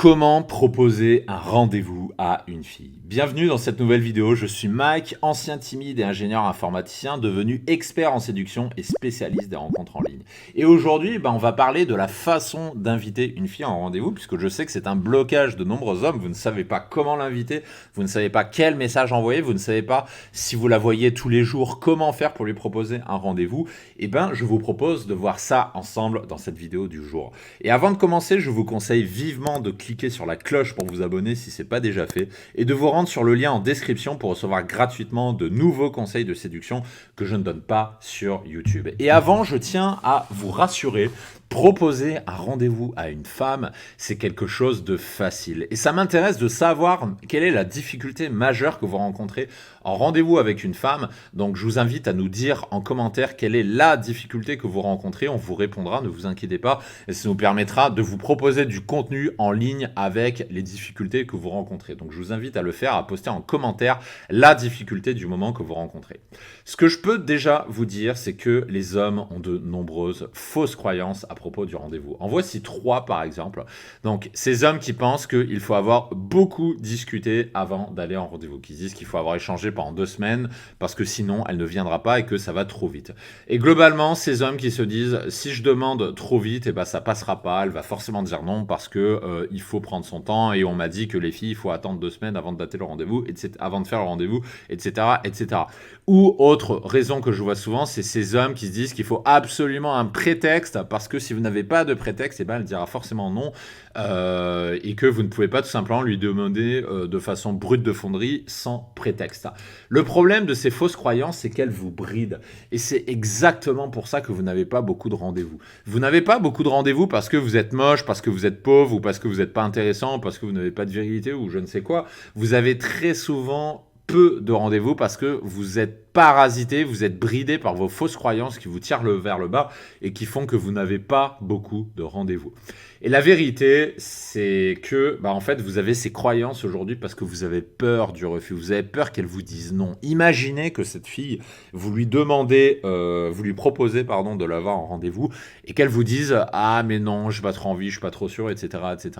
Comment proposer un rendez-vous à une fille? Bienvenue dans cette nouvelle vidéo, je suis Mike, ancien timide et ingénieur informaticien devenu expert en séduction et spécialiste des rencontres en ligne. Et aujourd'hui, on va parler de la façon d'inviter une fille en rendez-vous, puisque je sais que c'est un blocage de nombreux hommes, vous ne savez pas comment l'inviter, vous ne savez pas quel message envoyer, vous ne savez pas si vous la voyez tous les jours, comment faire pour lui proposer un rendez-vous. Je vous propose de voir ça ensemble dans cette vidéo du jour. Et avant de commencer, je vous conseille vivement de cliquer sur la cloche pour vous abonner si ce n'est pas déjà fait et de vous rendre sur le lien en description pour recevoir gratuitement de nouveaux conseils de séduction que je ne donne pas sur YouTube. Et avant, je tiens à vous rassurer, proposer un rendez-vous à une femme, c'est quelque chose de facile. Et ça m'intéresse de savoir quelle est la difficulté majeure que vous rencontrez en rendez-vous avec une femme. Donc je vous invite à nous dire en commentaire quelle est la difficulté que vous rencontrez. On vous répondra, ne vous inquiétez pas. Et ça nous permettra de vous proposer du contenu en ligne avec les difficultés que vous rencontrez. Donc je vous invite à le faire, à poster en commentaire la difficulté du moment que vous rencontrez. Ce que je peux déjà vous dire, c'est que les hommes ont de nombreuses fausses croyances à propos du rendez-vous. En voici 3 par exemple. Donc ces hommes qui pensent qu'il faut avoir beaucoup discuté avant d'aller en rendez-vous, qui disent qu'il faut avoir échangé pendant 2 semaines parce que sinon elle ne viendra pas et que ça va trop vite. Et globalement, ces hommes qui se disent si je demande trop vite, ça passera pas, elle va forcément dire non parce que il faut prendre son temps et on m'a dit que les filles, il faut attendre 2 semaines avant de dater le rendez-vous, avant de faire le rendez-vous, etc., etc. Ou autre raison que je vois souvent, c'est ces hommes qui se disent qu'il faut absolument un prétexte parce que si vous n'avez pas de prétexte, elle dira forcément non et que vous ne pouvez pas tout simplement lui demander de façon brute de fonderie sans prétexte. Le problème de ces fausses croyances, c'est qu'elles vous brident et c'est exactement pour ça que vous n'avez pas beaucoup de rendez-vous. Vous n'avez pas beaucoup de rendez-vous parce que vous êtes moche, parce que vous êtes pauvre ou parce que vous n'êtes pas intéressant, parce que vous n'avez pas de virilité ou je ne sais quoi. Vous avez très souvent peu de rendez-vous parce que vous êtes parasité, vous êtes bridé par vos fausses croyances qui vous tirent vers le bas et qui font que vous n'avez pas beaucoup de rendez-vous. Et la vérité, c'est que en fait, vous avez ces croyances aujourd'hui parce que vous avez peur du refus, vous avez peur qu'elle vous dise non. Imaginez que cette fille, vous lui proposez de l'avoir en rendez-vous et qu'elle vous dise « Ah mais non, j'ai pas trop envie, je suis pas trop sûr, etc. etc. »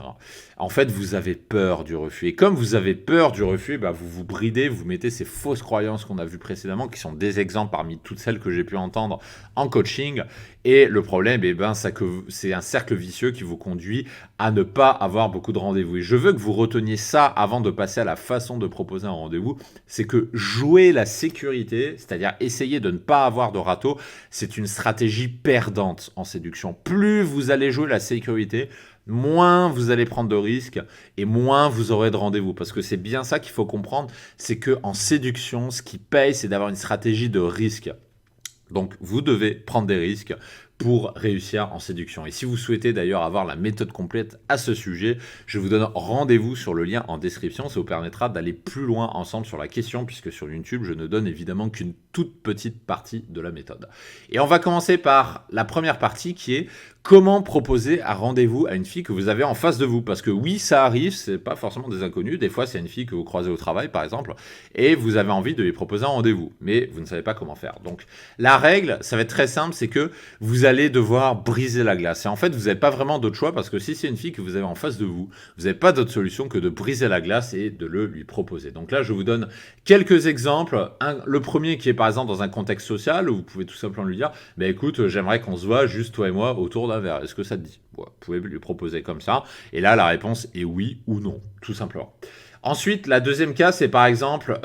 En fait, vous avez peur du refus. Et comme vous avez peur du refus, vous vous bridez, vous mettez ces fausses croyances qu'on a vues précédemment, qui sont des exemples parmi toutes celles que j'ai pu entendre en coaching. Et le problème, c'est un cercle vicieux qui vous conduit à ne pas avoir beaucoup de rendez-vous. Et je veux que vous reteniez ça avant de passer à la façon de proposer un rendez-vous. C'est que jouer la sécurité, c'est-à-dire essayer de ne pas avoir de râteau, c'est une stratégie perdante en séduction. Plus vous allez jouer la sécurité, moins vous allez prendre de risques et moins vous aurez de rendez-vous. Parce que c'est bien ça qu'il faut comprendre, c'est qu'en séduction, ce qui paye, c'est d'avoir une stratégie de risque. Donc, vous devez prendre des risques pour réussir en séduction. Et si vous souhaitez d'ailleurs avoir la méthode complète à ce sujet, je vous donne rendez-vous sur le lien en description. Ça vous permettra d'aller plus loin ensemble sur la question, puisque sur YouTube, je ne donne évidemment qu'une toute petite partie de la méthode. Et on va commencer par la première partie qui est comment proposer un rendez-vous à une fille que vous avez en face de vous. Parce que oui, ça arrive, c'est pas forcément des inconnus. Des fois, c'est une fille que vous croisez au travail, par exemple, et vous avez envie de lui proposer un rendez-vous, mais vous ne savez pas comment faire. Donc, la règle, ça va être très simple, c'est que vous allez devoir briser la glace. Et en fait, vous n'avez pas vraiment d'autre choix parce que si c'est une fille que vous avez en face de vous, vous n'avez pas d'autre solution que de briser la glace et de le lui proposer. Donc là, je vous donne quelques exemples. Le premier qui est par exemple dans un contexte social où vous pouvez tout simplement lui dire « écoute, j'aimerais qu'on se voit juste toi et moi autour d'un verre. Est-ce que ça te dit ?» Vous pouvez lui proposer comme ça. Et là, la réponse est oui ou non, tout simplement. Ensuite, la deuxième cas, c'est par exemple,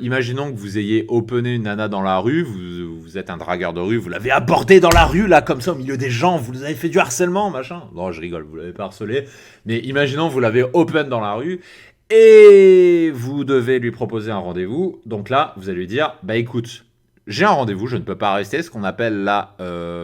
imaginons que vous ayez opené une nana dans la rue, vous êtes un dragueur de rue, vous l'avez abordée dans la rue, là, comme ça, au milieu des gens, vous avez fait du harcèlement, machin. Non, je rigole, vous l'avez pas harcelé. Mais imaginons que vous l'avez open dans la rue et vous devez lui proposer un rendez-vous. Donc là, vous allez lui dire, écoute, j'ai un rendez-vous, je ne peux pas rester, ce qu'on appelle la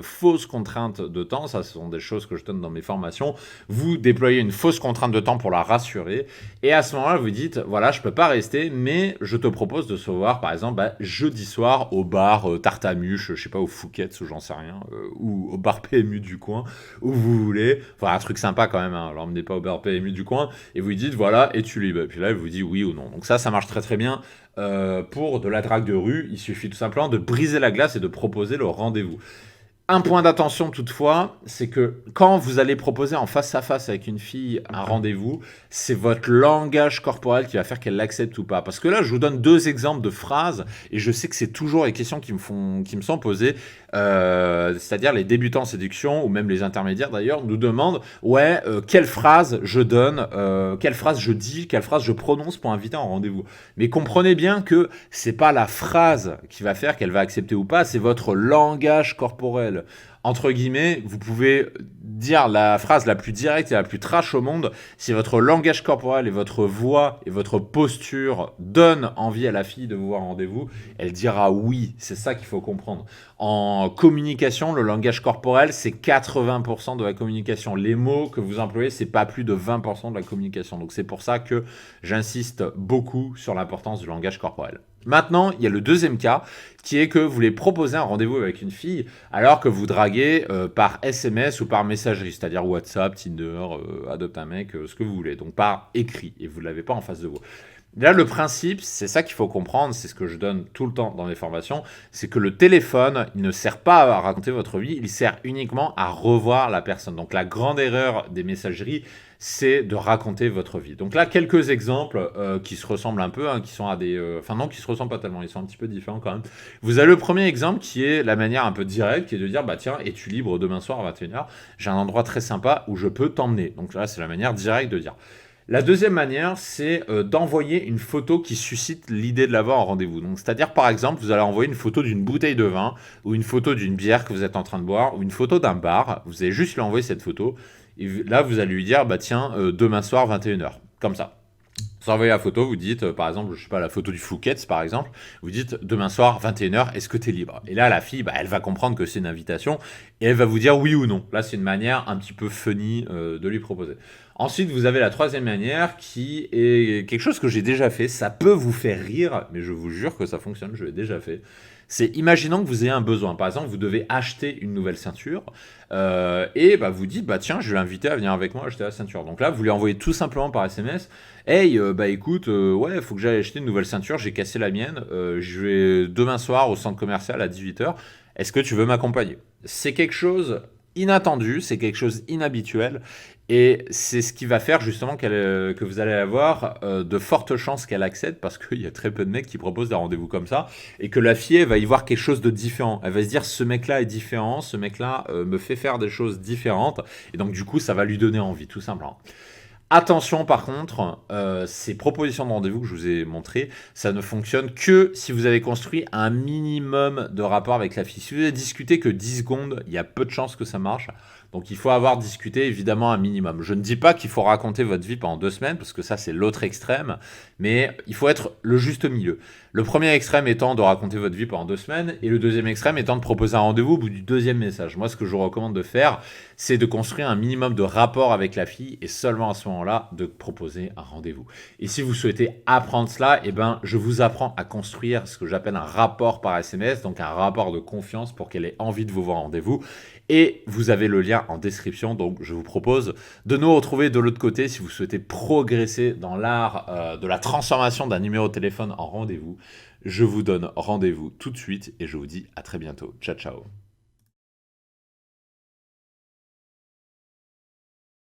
fausse contrainte de temps. Ça, ce sont des choses que je donne dans mes formations. Vous déployez une fausse contrainte de temps pour la rassurer. Et à ce moment-là, vous dites, voilà, je ne peux pas rester, mais je te propose de se voir, par exemple, jeudi soir au bar Tartamuche, je ne sais pas, au Fouquet's, ou j'en sais rien, ou au bar PMU du coin, où vous voulez. Enfin, un truc sympa quand même, hein. L'emmenez pas au bar PMU du coin. Et vous lui dites, voilà, es-tu libre ? Puis là, il vous dit oui ou non. Donc ça marche très très bien. Pour de la drague de rue, il suffit tout simplement de briser la glace et de proposer le rendez-vous. Un point d'attention toutefois, c'est que quand vous allez proposer en face à face avec une fille un rendez-vous, c'est votre langage corporel qui va faire qu'elle l'accepte ou pas. Parce que là, je vous donne 2 exemples de phrases et je sais que c'est toujours les questions qui me sont posées. C'est-à-dire les débutants en séduction ou même les intermédiaires d'ailleurs nous demandent ouais, quelle phrase je donne, quelle phrase je dis, quelle phrase je prononce pour inviter en rendez-vous. Mais comprenez bien que c'est pas la phrase qui va faire qu'elle va accepter ou pas, c'est votre langage corporel. Entre guillemets, vous pouvez dire la phrase la plus directe et la plus trash au monde. Si votre langage corporel et votre voix et votre posture donnent envie à la fille de vous voir en rendez-vous, elle dira oui. C'est ça qu'il faut comprendre. En communication, le langage corporel, c'est 80% de la communication. Les mots que vous employez, c'est pas plus de 20% de la communication. Donc c'est pour ça que j'insiste beaucoup sur l'importance du langage corporel. Maintenant, il y a le deuxième cas, qui est que vous voulez proposer un rendez-vous avec une fille alors que vous draguez par SMS ou par messagerie, c'est-à-dire WhatsApp, Tinder, Adopte un mec, ce que vous voulez, donc par écrit, et vous ne l'avez pas en face de vous. Là, le principe, c'est ça qu'il faut comprendre, c'est ce que je donne tout le temps dans mes formations, c'est que le téléphone, il ne sert pas à raconter votre vie, il sert uniquement à revoir la personne. Donc la grande erreur des messageries, c'est de raconter votre vie. Donc là, quelques exemples qui se ressemblent un peu, hein, qui sont à des... Enfin non, qui se ressemblent pas tellement, ils sont un petit peu différents quand même. Vous avez le premier exemple qui est la manière un peu directe, qui est de dire, bah tiens, es-tu libre demain soir à 21h? J'ai un endroit très sympa où je peux t'emmener. Donc là, c'est la manière directe de dire. La deuxième manière, c'est d'envoyer une photo qui suscite l'idée de l'avoir en rendez-vous. Donc, c'est-à-dire, par exemple, vous allez envoyer une photo d'une bouteille de vin ou une photo d'une bière que vous êtes en train de boire ou une photo d'un bar. Vous allez juste lui envoyer cette photo. Et là, vous allez lui dire, bah tiens, demain soir, 21h. Comme ça. Vous envoyez la photo, vous dites, par exemple, je sais pas, la photo du Fouquet's, par exemple, vous dites, demain soir, 21h, est-ce que tu es libre? Et là, la fille, bah, elle va comprendre que c'est une invitation, et elle va vous dire oui ou non. Là, c'est une manière un petit peu funny de lui proposer. Ensuite, vous avez la troisième manière, qui est quelque chose que j'ai déjà fait. Ça peut vous faire rire, mais je vous jure que ça fonctionne, je l'ai déjà fait. C'est, imaginons que vous ayez un besoin. Par exemple, vous devez acheter une nouvelle ceinture, et bah, vous dites, bah tiens, je vais l'inviter à venir avec moi acheter la ceinture. Donc là, vous lui envoyez tout simplement par SMS, hey, bah écoute, ouais, faut que j'aille acheter une nouvelle ceinture, j'ai cassé la mienne, je vais demain soir au centre commercial à 18h, est-ce que tu veux m'accompagner? C'est quelque chose inattendu, c'est quelque chose inhabituel, et c'est ce qui va faire justement que vous allez avoir de fortes chances qu'elle accepte, parce qu'il y a très peu de mecs qui proposent des rendez-vous comme ça, et que la fille, elle va y voir quelque chose de différent. Elle va se dire, ce mec-là est différent, ce mec-là me fait faire des choses différentes, et donc du coup, ça va lui donner envie, tout simplement. Attention par contre, ces propositions de rendez-vous que je vous ai montrées, ça ne fonctionne que si vous avez construit un minimum de rapport avec la fille. Si vous avez discuté que 10 secondes, il y a peu de chances que ça marche. Donc il faut avoir discuté évidemment un minimum. Je ne dis pas qu'il faut raconter votre vie pendant 2 semaines, parce que ça c'est l'autre extrême, mais il faut être le juste milieu. Le premier extrême étant de raconter votre vie pendant 2 semaines, et le deuxième extrême étant de proposer un rendez-vous au bout du deuxième message. Moi, ce que je vous recommande de faire, c'est de construire un minimum de rapport avec la fille, et seulement à ce moment-là, de proposer un rendez-vous. Et si vous souhaitez apprendre cela, eh ben, je vous apprends à construire ce que j'appelle un rapport par SMS, donc un rapport de confiance pour qu'elle ait envie de vous voir en rendez-vous. Et vous avez le lien en description, donc je vous propose de nous retrouver de l'autre côté si vous souhaitez progresser dans l'art de la transformation d'un numéro de téléphone en rendez-vous. Je vous donne rendez-vous tout de suite et je vous dis à très bientôt. Ciao, ciao.